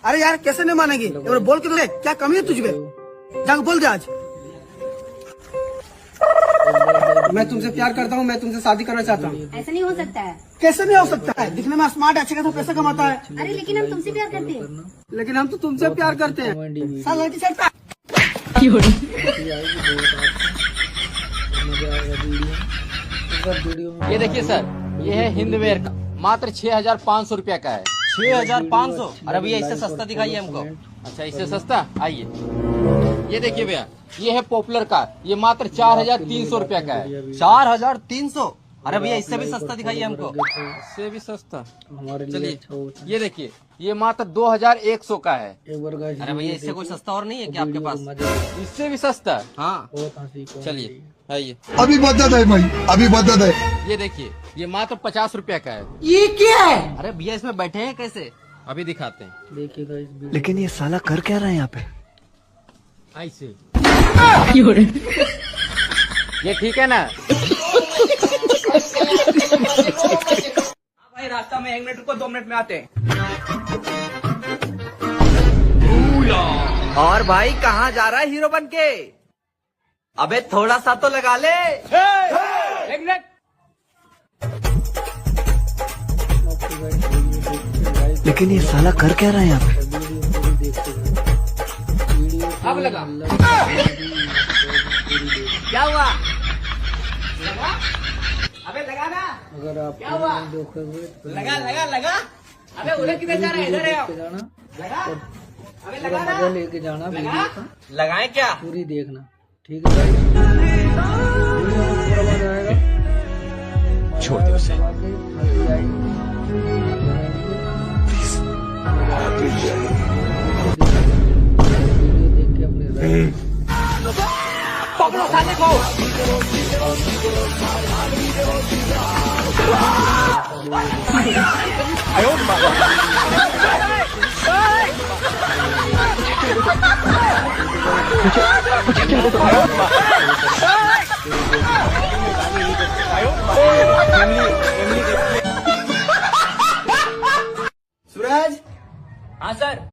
अरे यार कैसे नहीं मानेगी, एक बार बोल के तो देख, क्या कमी है तुझमें, जाके बोल दे आज। मैं तुमसे प्यार करता हूँ, मैं तुमसे शादी करना चाहता हूँ। ऐसा नहीं हो सकता है। कैसे नहीं हो सकता है, दिखने में स्मार्ट है, अच्छे खासा पैसा कमाता है। अरे लेकिन हम तुमसे प्यार करते हैं। लेकिन हम तो तुमसे प्यार करते हैं। साला लड़की चढ़ता ये देखिए सर, ये है हिंदवेयर का, मात्र 6,500 रुपया का है। 6,500? अरे भैया इससे सस्ता दिखाइए हमको। अच्छा, इससे सस्ता, आइए ये देखिए भैया, ये है पॉपुलर का, ये मात्र 4,300 रुपया का है। 4,300? अरे भैया इससे भी सस्ता दिखाइए हमको। इससे भी सस्ता, चलिए ये देखिए, ये मात्र 2,100 का है। अरे भैया इससे कोई सस्ता और नहीं है क्या आपके पास? इससे भी सस्ता, हाँ चलिए आइए। अभी मदद है भाई, अभी मदद है। ये देखिए, ये मात्र 50 रुपया का है। ये क्या है? अरे भैया इसमें बैठे हैं कैसे? अभी दिखाते हैं। लेकिन ये साला कर क्या रहा है यहाँ पे? ऐसे ये ठीक है ना? भाई रास्ता में 1 मिनट रुको, 2 मिनट में आते हैं। और भाई कहाँ जा रहा है हीरो बन के? अबे थोड़ा सा तो लगा ले। 1 मिनट। लेकिन ये साला कर क्या रहा है यहाँ पे? अब लगा। क्या हुआ? लगा? अबे लगा ना? अगर आप क्या हुआ? लगा लगा लगा। अबे उधर किधर जा रहा है? इधर है आप। लगा? अबे लगा ना? लेके जाना लगा? लगाए क्या? पूरी देखना, ठीक है भाई? छोड़ दो उसे। देख के अपने पकड़ो साले को। सूरज, हाँ सर।